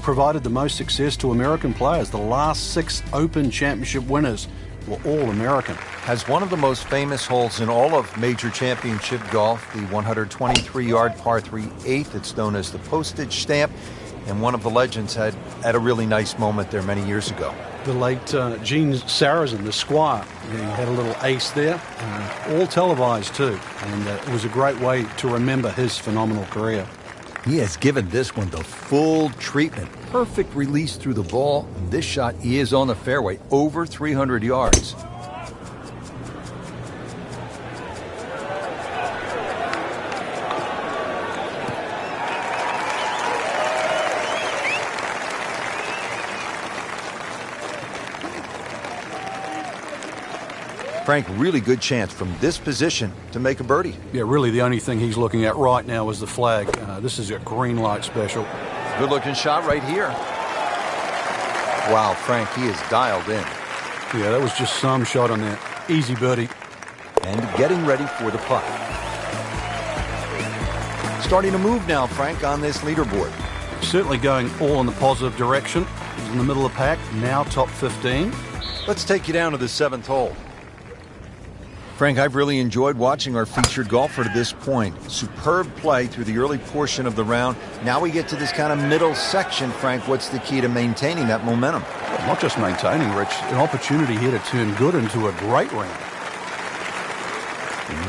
provided the most success to American players. The last 6 Open Championship winners were all American. Has one of the most famous holes in all of major championship golf, the 123-yard par 3 8th. It's known as the postage stamp, and one of the legends had a really nice moment there many years ago. The late Gene Sarazen, the Squire, he had a little ace there, all televised too, and it was a great way to remember his phenomenal career. He has given this one the full treatment. Perfect release through the ball. This shot is on the fairway, over 300 yards. Frank, really good chance from this position to make a birdie. Yeah, really the only thing he's looking at right now is the flag. This is a green light special. Good looking shot right here. Wow, Frank, he is dialed in. Yeah, that was just some shot on there. Easy birdie. And getting ready for the putt. Starting to move now, Frank, on this leaderboard. Certainly going all in the positive direction. He's in the middle of the pack, now top 15. Let's take you down to the 7th hole. Frank, I've really enjoyed watching our featured golfer to this point. Superb play through the early portion of the round. Now we get to this kind of middle section. Frank, what's the key to maintaining that momentum? Not just maintaining, Rich. An opportunity here to turn good into a great round.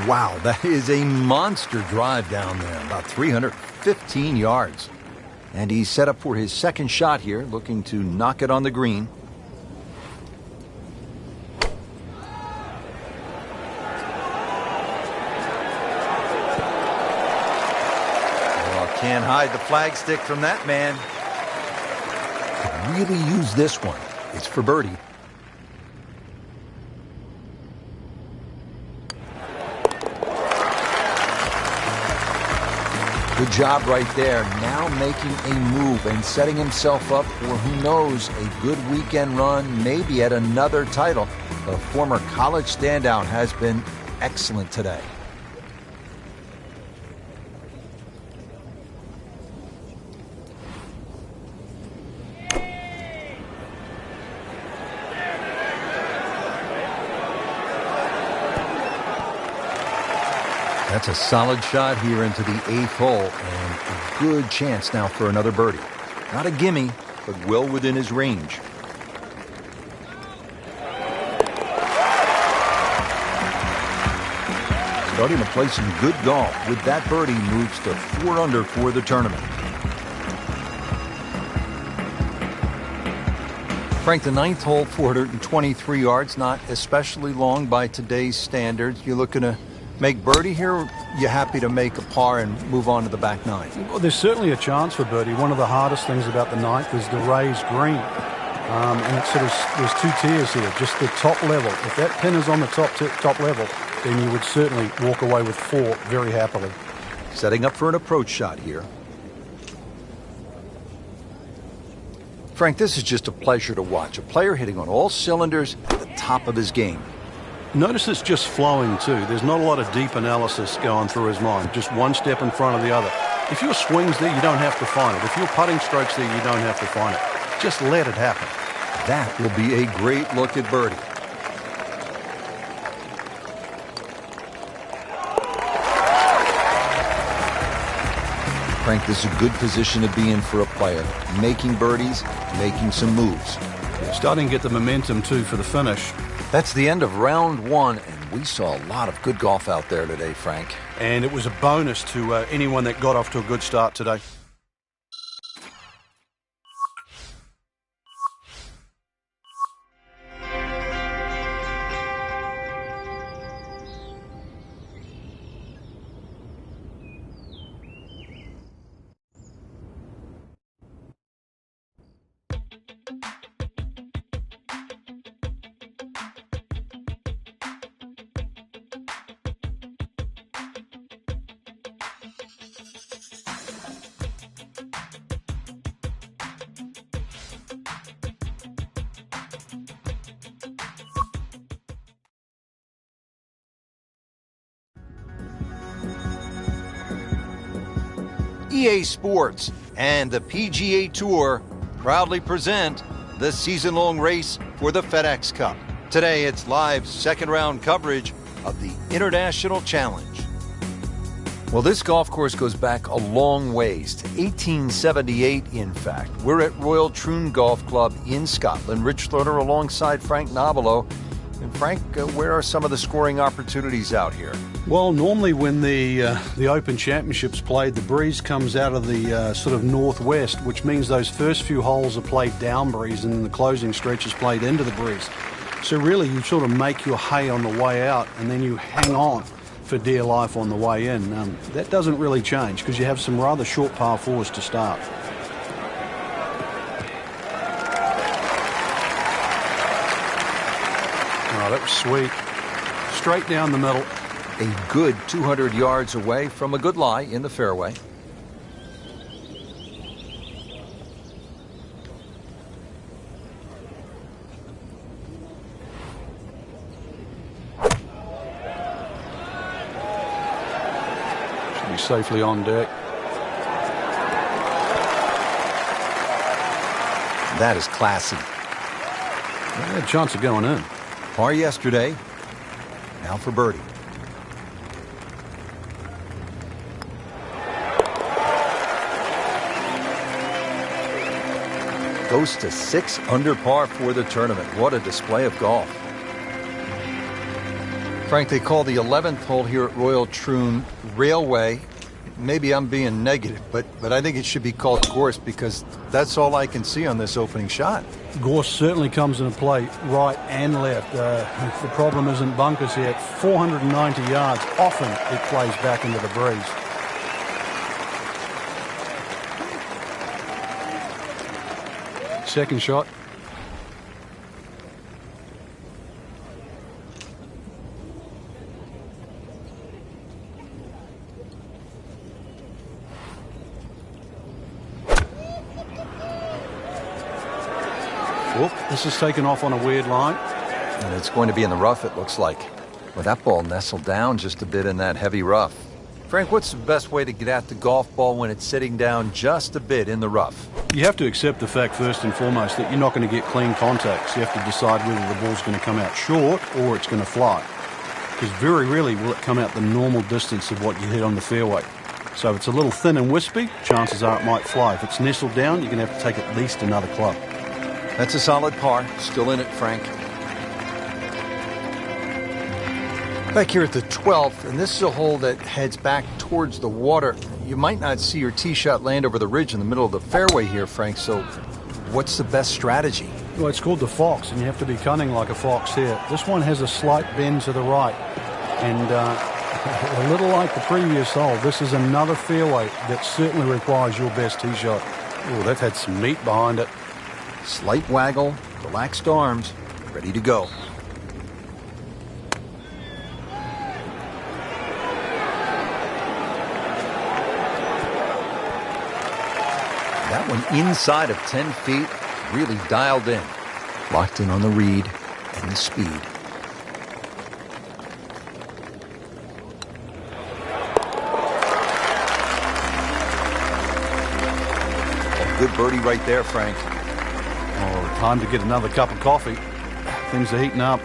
Wow, that is a monster drive down there, about 315 yards. And he's set up for his second shot here, looking to knock it on the green. Can't hide the flagstick from that man. Could really use this one. It's for birdie. Good job right there. Now making a move and setting himself up for, who knows, a good weekend run, maybe at another title. The former college standout has been excellent today. That's a solid shot here into the 8th hole, and a good chance now for another birdie. Not a gimme, but well within his range. Starting to play some good golf. With that birdie, moves to 4 under for the tournament. Frank, the 9th hole, 423 yards, not especially long by today's standards. You're looking to make birdie here, or you happy to make a par and move on to the back 9? Well, there's certainly a chance for birdie. One of the hardest things about the 9th is the raised green. And it's sort of, there's 2 tiers here, just the top level. If that pin is on the top level, then you would certainly walk away with 4 very happily. Setting up for an approach shot here. Frank, this is just a pleasure to watch. A player hitting on all cylinders at the top of his game. Notice it's just flowing too. There's not a lot of deep analysis going through his mind. Just one step in front of the other. If your swing's there, you don't have to find it. If your putting stroke's there, you don't have to find it. Just let it happen. That will be a great look at birdie. Frank, this is a good position to be in for a player. Making birdies, making some moves. Yeah, starting to get the momentum too for the finish. That's the end of round 1, and we saw a lot of good golf out there today, Frank. And it was a bonus to anyone that got off to a good start today. EA Sports and the PGA Tour proudly present the season-long race for the FedEx Cup. Today, it's live second-round coverage of the International Challenge. Well, this golf course goes back a long ways, to 1878, in fact. We're at Royal Troon Golf Club in Scotland. Rich Thorner alongside Frank Nobilo. And Frank, where are some of the scoring opportunities out here? Well, normally when the Open Championships played, the breeze comes out of the sort of northwest, which means those first few holes are played down breeze and then the closing stretch is played into the breeze. So really you sort of make your hay on the way out and then you hang on for dear life on the way in. That doesn't really change because you have some rather short par fours to start. Oh, that was sweet. Straight down the middle. A good 200 yards away from a good lie in the fairway. Safely on deck. That is classy. They had a chance of going in. Par yesterday. Now for birdie. Goes to 6 under par for the tournament. What a display of golf. Frank, they call the 11th hole here at Royal Troon Railway. Maybe I'm being negative, but I think it should be called Gorse because that's all I can see on this opening shot. Gorse certainly comes into play right and left. The problem isn't bunkers here. At 490 yards, often it plays back into the breeze. Second shot. This is taken off on a weird line. And it's going to be in the rough, it looks like. Well, that ball nestled down just a bit in that heavy rough. Frank, what's the best way to get at the golf ball when it's sitting down just a bit in the rough? You have to accept the fact, first and foremost, that you're not going to get clean contacts. You have to decide whether the ball's going to come out short or it's going to fly. Because very rarely will it come out the normal distance of what you hit on the fairway. So if it's a little thin and wispy, chances are it might fly. If it's nestled down, you're going to have to take at least another club. That's a solid par. Still in it, Frank. Back here at the 12th, and this is a hole that heads back towards the water. You might not see your tee shot land over the ridge in the middle of the fairway here, Frank, so what's the best strategy? Well, it's called the fox, and you have to be cunning like a fox here. This one has a slight bend to the right, and a little like the previous hole, this is another fairway that certainly requires your best tee shot. Oh, they've had some meat behind it. Slight waggle, relaxed arms, ready to go. That one inside of 10 feet, really dialed in. Locked in on the read and the speed. A good birdie right there, Frank. Oh, time to get another cup of coffee. Things are heating up.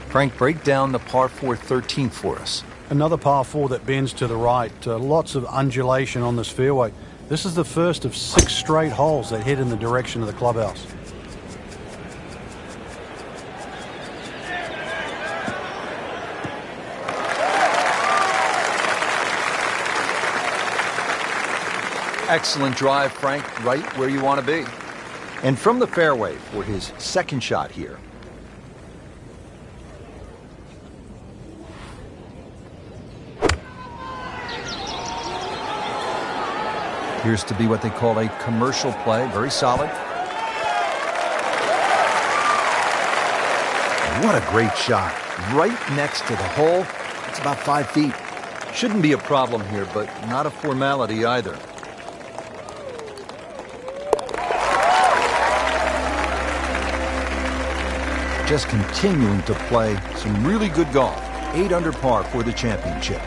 Frank, break down the par 4 13th for us. Another par 4 that bends to the right. Lots of undulation on this fairway. This is the first of 6 straight holes that head in the direction of the clubhouse. Excellent drive, Frank, right where you want to be. And from the fairway for his second shot here. Appears to be what they call a commercial play. Very solid. What a great shot. Right next to the hole. It's about 5 feet. Shouldn't be a problem here, but not a formality either. Just continuing to play some really good golf. 8 under par for the championship.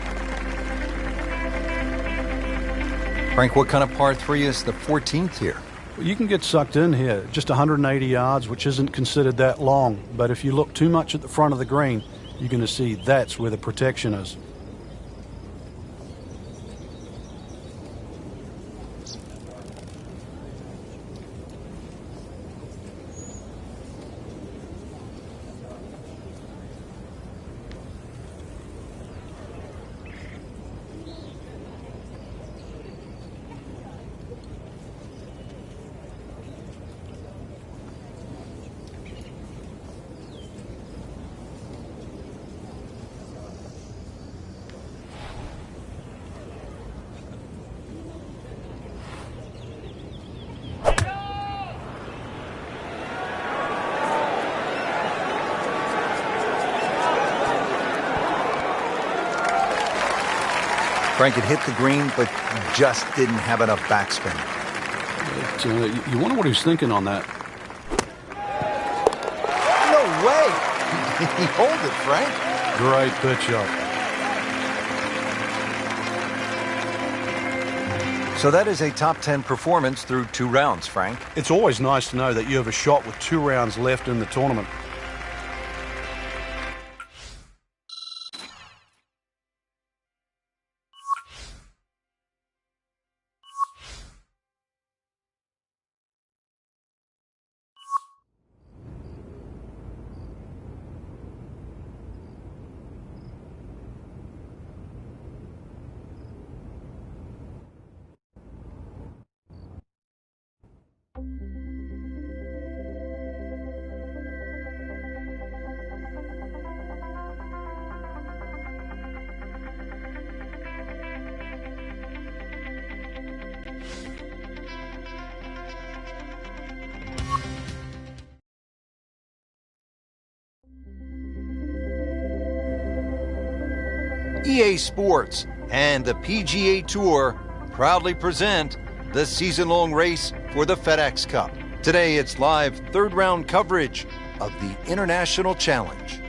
Frank, what kind of par 3 is the 14th here? Well, you can get sucked in here. Just 180 yards, which isn't considered that long. But if you look too much at the front of the green, you're going to see that's where the protection is. Frank, it hit the green, but just didn't have enough backspin. You wonder what he's thinking on that. No way! He holed it, Frank. Great pitch up. So that is a top 10 performance through 2 rounds, Frank. It's always nice to know that you have a shot with 2 rounds left in the tournament. EA Sports and the PGA Tour proudly present the season-long race for the FedEx Cup. Today, it's live third-round coverage of the International Challenge.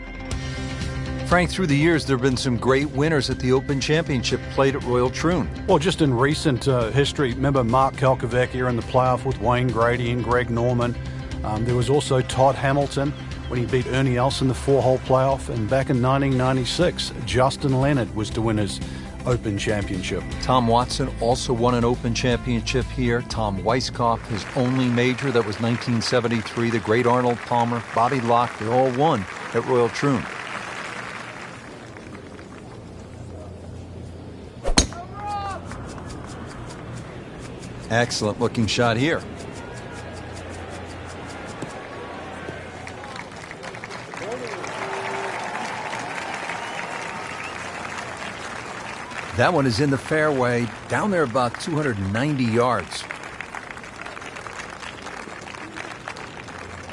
Frank, through the years, there have been some great winners at the Open Championship played at Royal Troon. Well, just in recent history, remember Mark Kalkovecchia in the playoff with Wayne Grady and Greg Norman. There was also Todd Hamilton when he beat Ernie Els in the 4-hole playoff. And back in 1996, Justin Leonard was to win his Open Championship. Tom Watson also won an Open Championship here. Tom Weiskopf, his only major, that was 1973. The great Arnold Palmer, Bobby Locke, they all won at Royal Troon. Excellent looking shot here. That one is in the fairway, down there about 290 yards.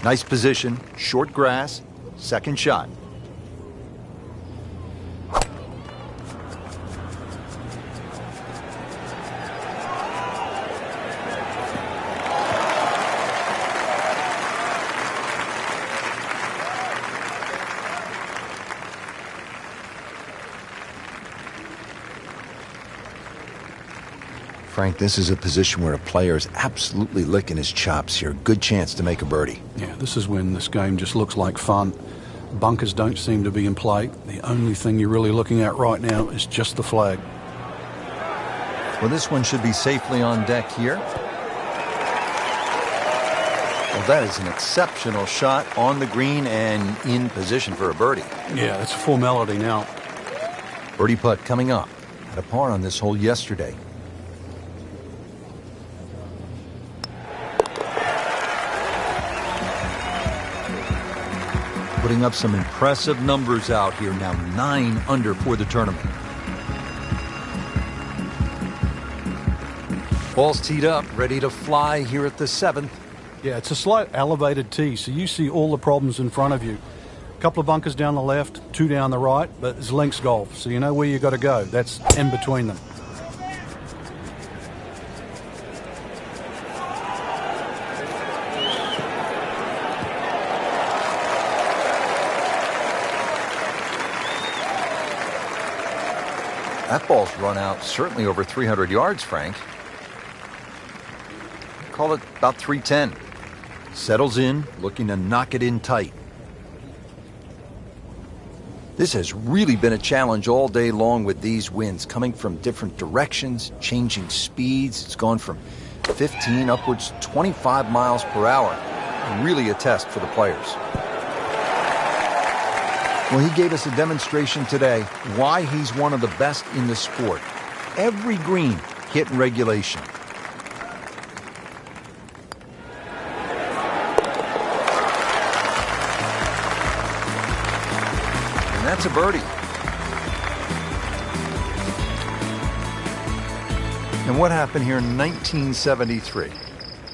Nice position, short grass, second shot. Frank, this is a position where a player is absolutely licking his chops here. Good chance to make a birdie. Yeah, this is when this game just looks like fun. Bunkers don't seem to be in play. The only thing you're really looking at right now is just the flag. Well, this one should be safely on deck here. Well, that is an exceptional shot on the green and in position for a birdie. Yeah, it's a formality now. Birdie putt coming up. Had a par on this hole yesterday. Putting up some impressive numbers out here now, 9 under for the tournament. Ball's teed up, ready to fly here at the 7th. Yeah, it's a slight elevated tee, so you see all the problems in front of you. A couple of bunkers down the left, 2 down the right, but it's links golf, so you know where you got to go. That's in between them. That ball's run out certainly over 300 yards, Frank. call it about 310. Settles in, looking to knock it in tight. This has really been a challenge all day long with these winds coming from different directions, changing speeds. It's gone from 15 upwards 25 miles per hour. Really a test for the players. Well, he gave us a demonstration today why he's one of the best in the sport. Every green hit in regulation. And that's a birdie. And what happened here in 1973?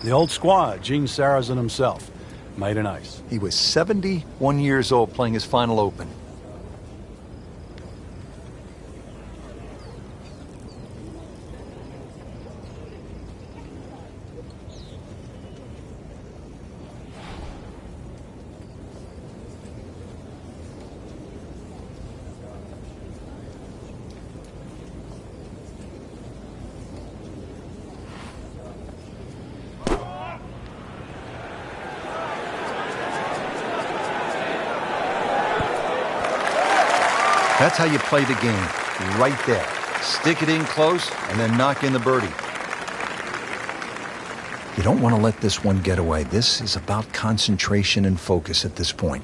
The old squire, Gene Sarazen himself, made an ace. He was 71 years old playing his final Open. That's how you play the game, right there. Stick it in close and then knock in the birdie. You don't want to let this one get away. This is about concentration and focus at this point.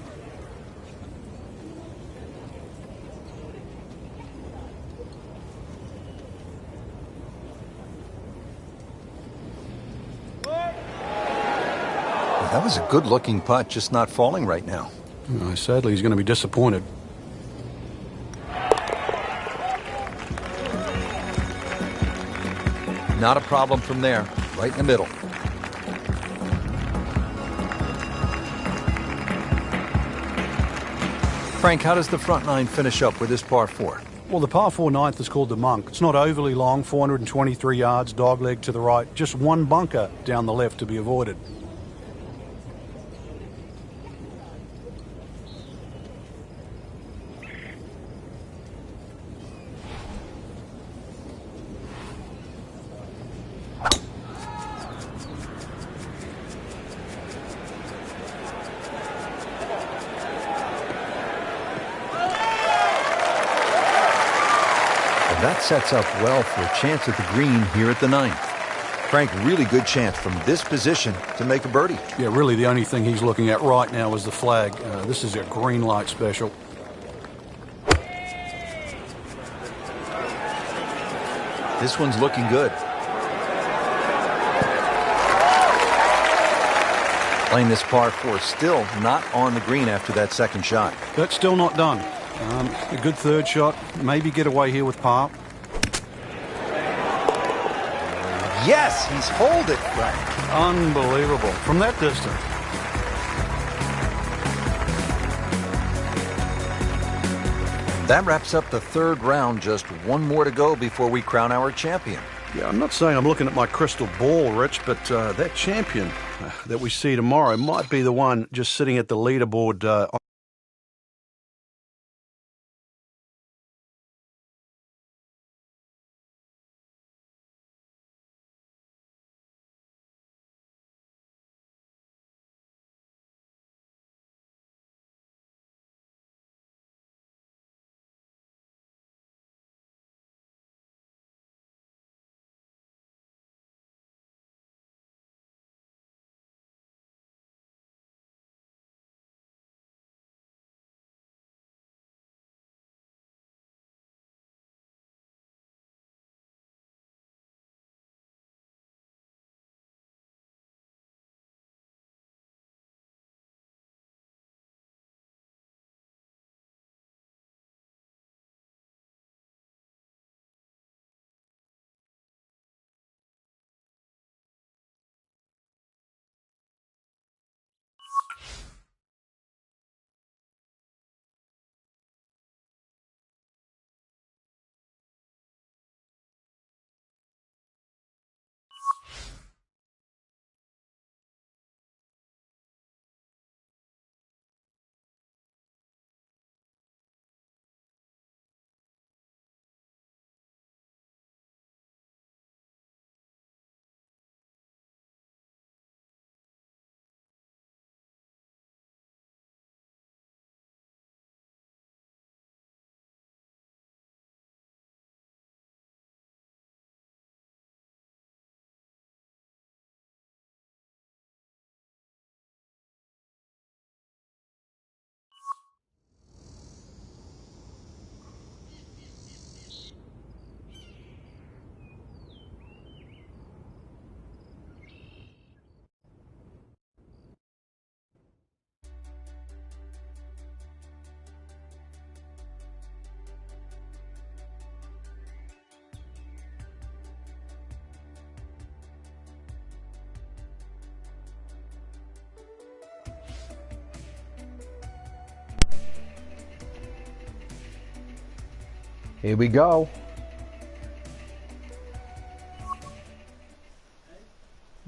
Well, that was a good-looking putt, just not falling right now. Sadly, he's going to be disappointed. Not a problem from there, right in the middle. Frank, how does the front nine finish up with this par 4? Well, the par 4 ninth is called the Monk. It's not overly long, 423 yards, dogleg to the right. Just one bunker down the left to be avoided. That sets up well for a chance at the green here at the 9th. Frank, really good chance from this position to make a birdie. Yeah, really the only thing he's looking at right now is the flag. This is a green light special. This one's looking good. Playing this par 4, still not on the green after that second shot. That's still not done. A good third shot, maybe get away here with par. Yes, he's holed it, Frank. Unbelievable from that distance. That wraps up the third round. Just one more to go before we crown our champion. Yeah, I'm not saying I'm looking at my crystal ball, Rich, but that champion that we see tomorrow might be the one just sitting at the leaderboard Here we go.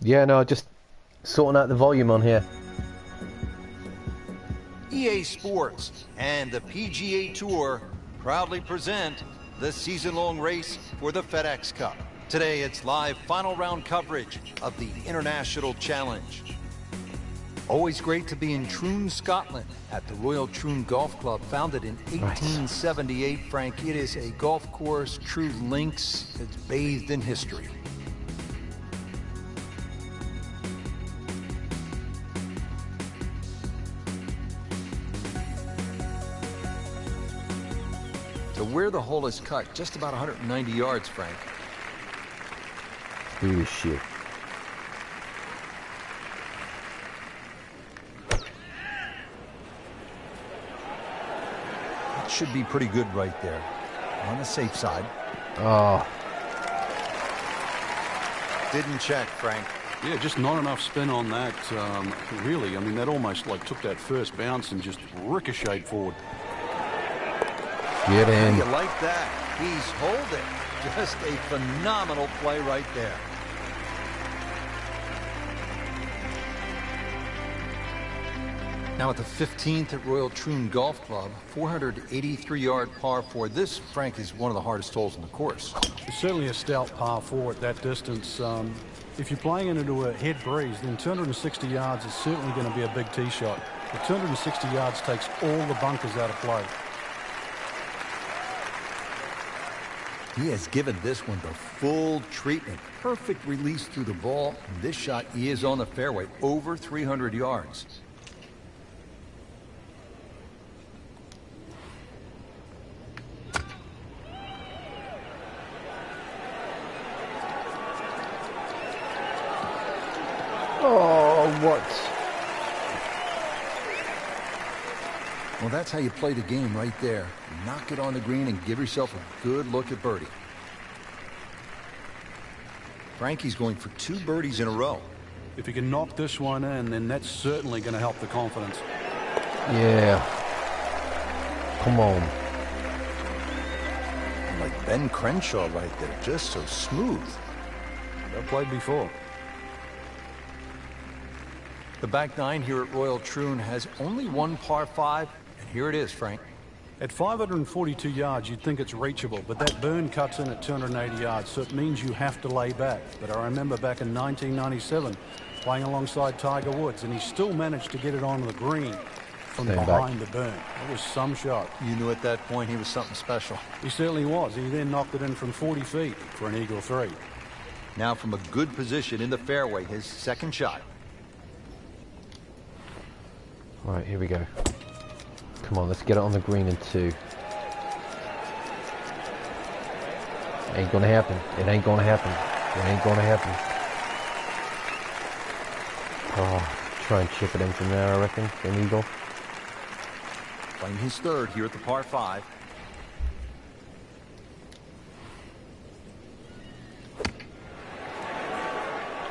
Yeah, no, just sorting out the volume on here. EA Sports and the PGA Tour proudly present the season-long race for the FedEx Cup. Today, it's live final round coverage of the International Challenge. Always great to be in Troon, Scotland, at the Royal Troon Golf Club, founded in 1878. Frank, it is a golf course, true links. It's bathed in history. To where the hole is cut, just about 190 yards, Frank. Ooh, shit. It should be pretty good right there. On the safe side. Oh. Didn't check, Frank. Yeah, just not enough spin on that, really. I mean, that almost like took that first bounce and just ricocheted forward. Get in. You like that? He's holding. Just a phenomenal play right there. Now at the 15th at Royal Troon Golf Club, 483-yard par 4. This, Frank, is one of the hardest holes in the course. It's certainly a stout par 4 at that distance. If you're playing it into a head breeze, then 260 yards is certainly going to be a big tee shot. But 260 yards takes all the bunkers out of play. He has given this one the full treatment. Perfect release through the ball. And this shot, he is on the fairway, over 300 yards. Oh, what? Well, that's how you play the game right there. Knock it on the green and give yourself a good look at birdie. Frankie's going for 2 birdies in a row. If he can knock this one in, then that's certainly going to help the confidence. Yeah. Come on. Like Ben Crenshaw right there, just so smooth. I've played before. The back 9 here at Royal Troon has only one par 5, and here it is, Frank. At 542 yards, you'd think it's reachable, but that burn cuts in at 280 yards, so it means you have to lay back. But I remember back in 1997, playing alongside Tiger Woods, and he still managed to get it onto the green from behind the burn. It was some shot. You knew at that point he was something special. He certainly was. He then knocked it in from 40 feet for an eagle 3. Now from a good position in the fairway, his second shot. All right, here we go. Come on, let's get it on the green in 2. Ain't gonna happen. It ain't gonna happen. It ain't gonna happen. Oh, try and chip it in from there, I reckon, for an eagle. Playing his third here at the par 5.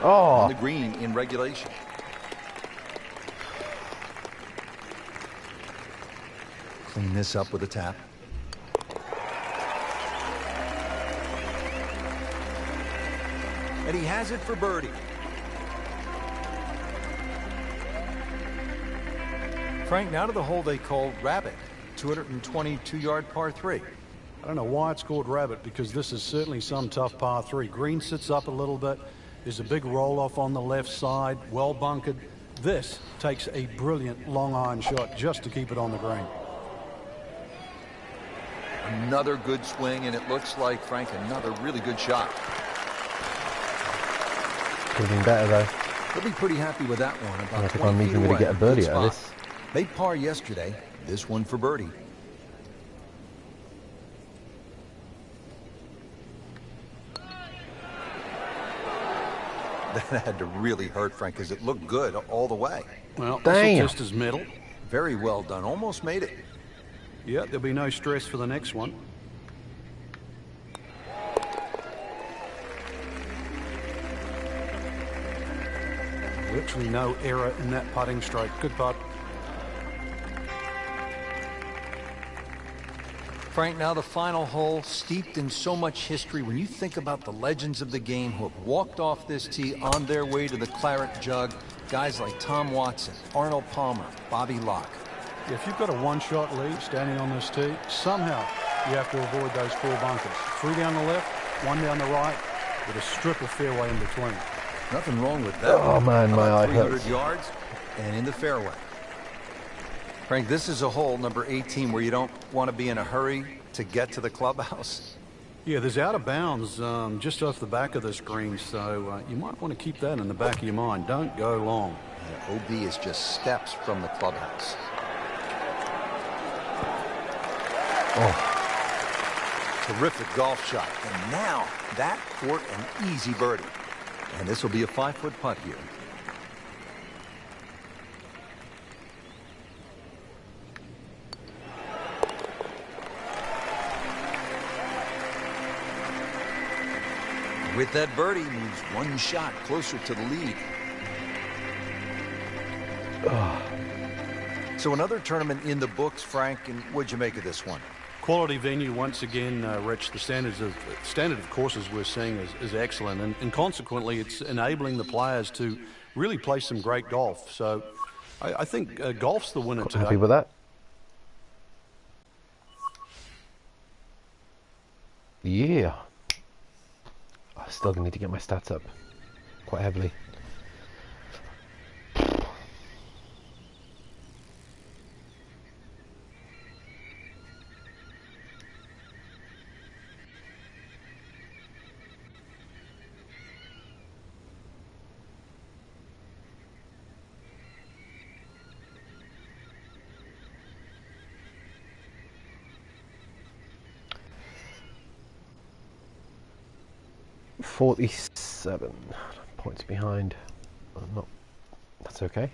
Oh! On the green in regulation. Clean this up with a tap. And he has it for birdie. Frank, now to the hole they call Rabbit, 222-yard par 3. I don't know why it's called Rabbit, because this is certainly some tough par 3. Green sits up a little bit. There's a big roll-off on the left side, well bunkered. This takes a brilliant long iron shot just to keep it on the green. Another good swing, and it looks like, Frank, another really good shot. Could have been better, though. He'll be pretty happy with that one. About I think I'm even going to get a birdie out of this. Made par yesterday. This one for birdie. That had to really hurt, Frank, because it looked good all the way. Well, damn. this will test his medal. Very well done. Almost made it. Yeah, there'll be no stress for the next one. Virtually no error in that putting stroke. Good putt. Frank, now the final hole, steeped in so much history. When you think about the legends of the game who have walked off this tee on their way to the claret jug, guys like Tom Watson, Arnold Palmer, Bobby Locke. If you've got a one-shot lead standing on this tee, somehow you have to avoid those 4 bunkers. 3 down the left, 1 down the right, with a strip of fairway in between. Nothing wrong with that. Oh, man, my eye 300 hurts. yards and in the fairway. Frank, this is a hole, number 18, where you don't want to be in a hurry to get to the clubhouse. Yeah, there's out of bounds just off the back of this green, so you might want to keep that in the back of your mind. Don't go long. Yeah, OB is just steps from the clubhouse. Oh, Terrific golf shot. And now that for an easy birdie. And this will be a 5-foot putt here. With that birdie, moves 1 shot closer to the lead. So another tournament in the books, Frank, and what'd you make of this one? Quality venue once again, Rich. The standard of courses we're seeing is excellent, and consequently, it's enabling the players to really play some great golf. So, I think golf's the winner today. happy with that? Yeah. I still need to get my stats up quite heavily. $47 points behind. Not. That's okay.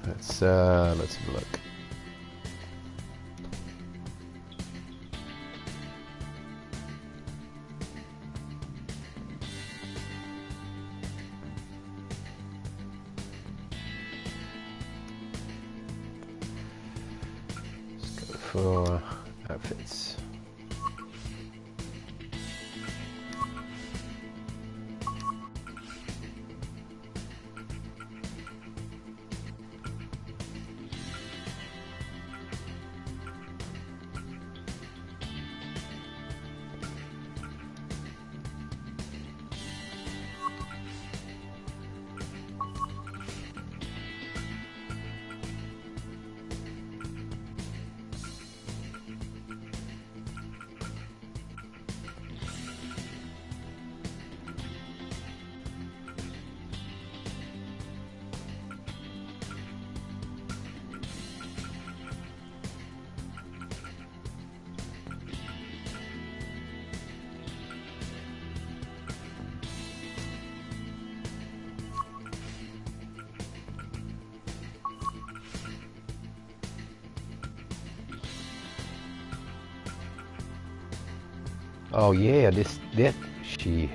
Let's have a look. For outfits. Oh yeah, that she.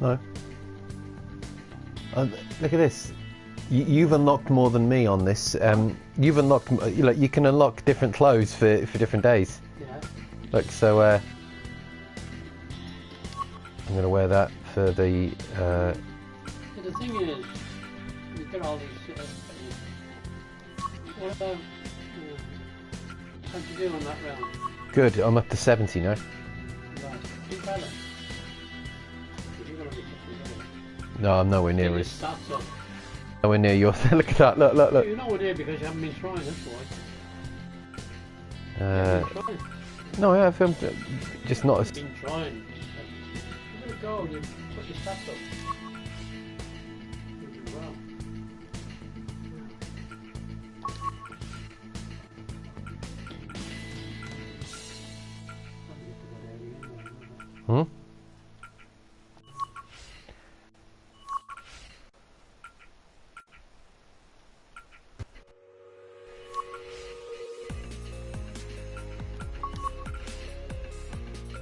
No. Look at this. You've unlocked more than me on this. You've unlocked. You can unlock different clothes for different days. Yeah. Look, so I'm gonna wear that for the. But the thing is, you've got all these. What about? How'd you do on that round? Good. I'm up to 70 now. Right. Keep better. You're gonna be fucking No, I'm nowhere near better. as. Stats up. Nowhere near yours. Look at that. Look. You're nowhere near because you haven't been trying. That's why. Uh, You've been trying. no, I have. Just not as. You've been trying. Give it a go and you put your stats up. You do well. Hmm?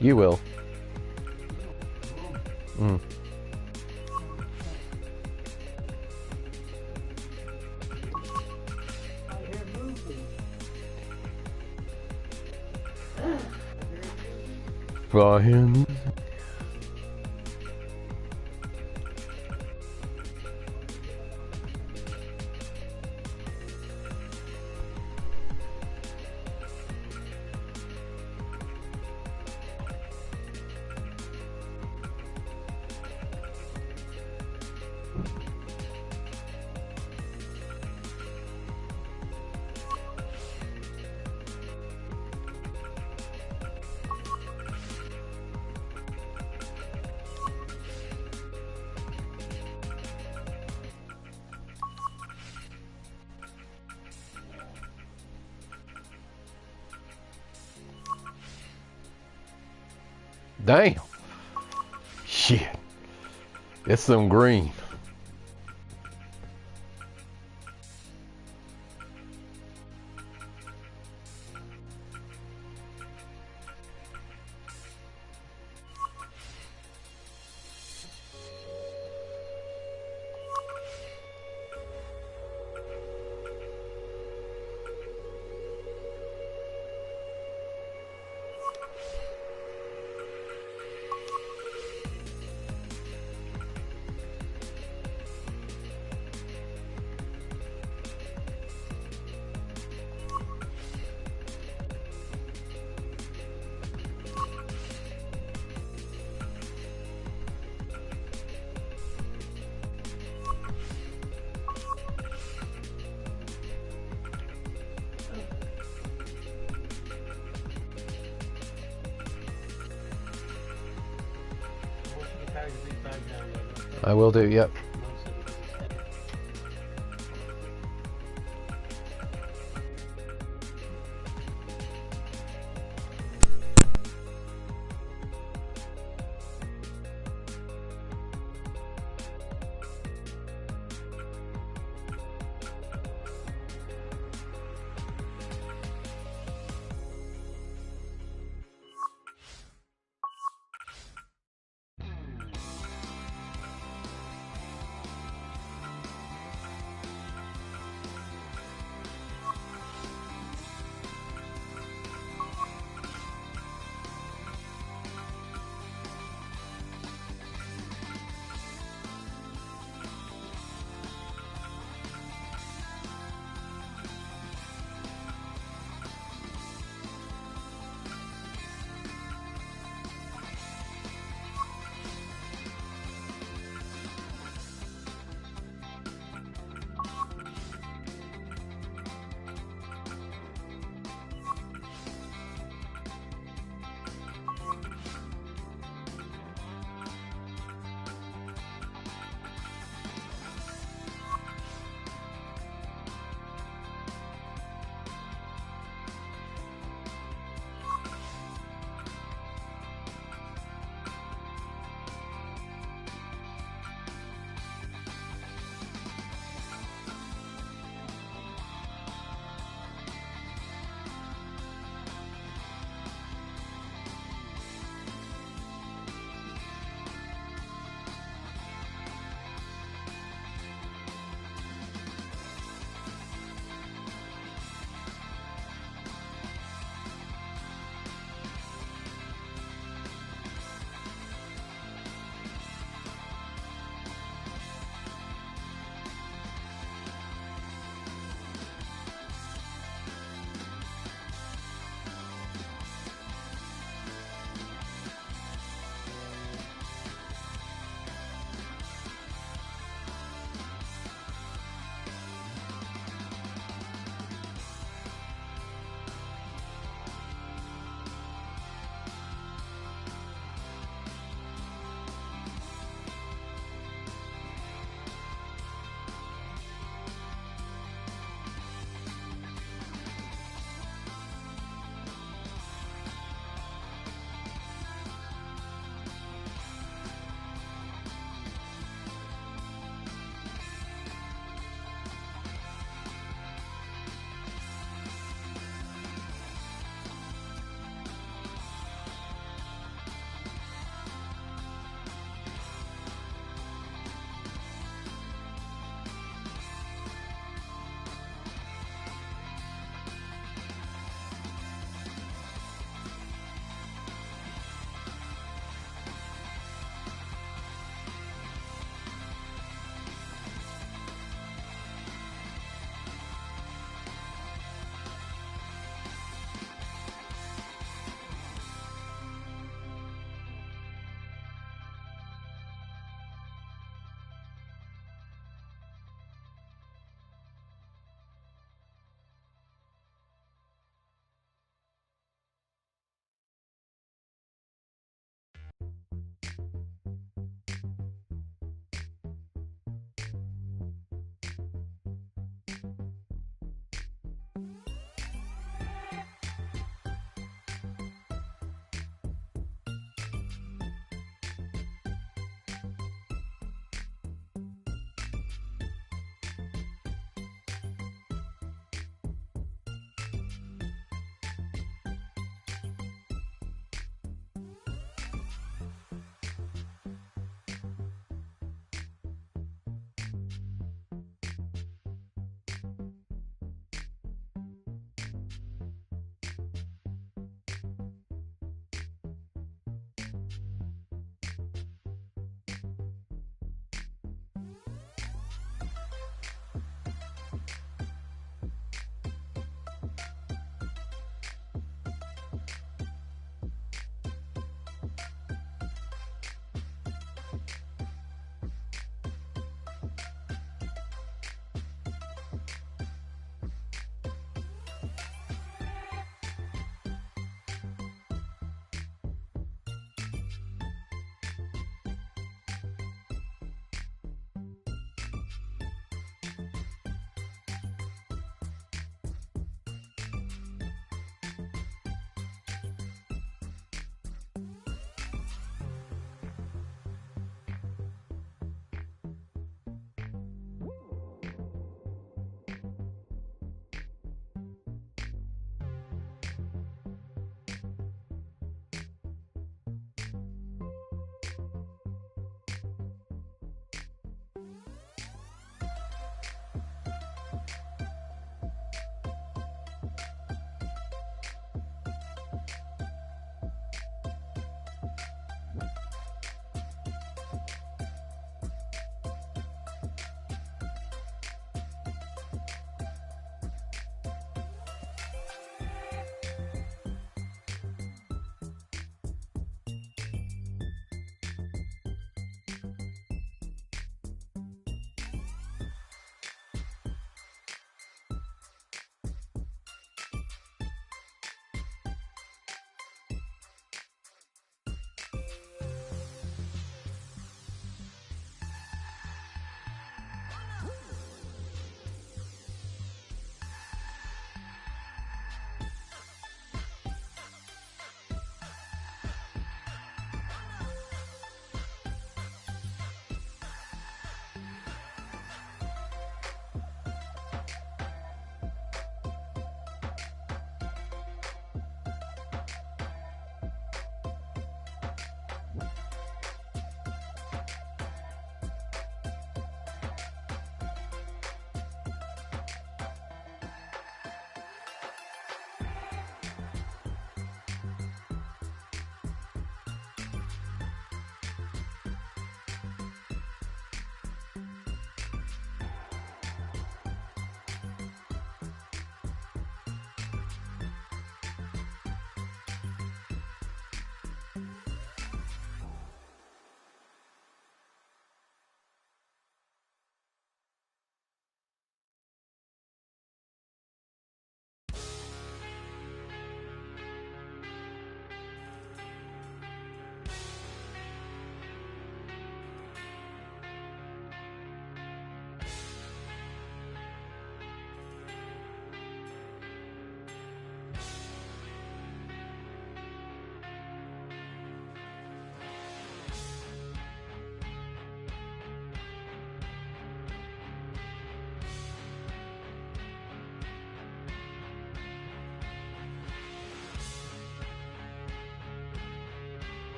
You will. Mm. Brian. Damn. Shit. That's some green. I will do, yep.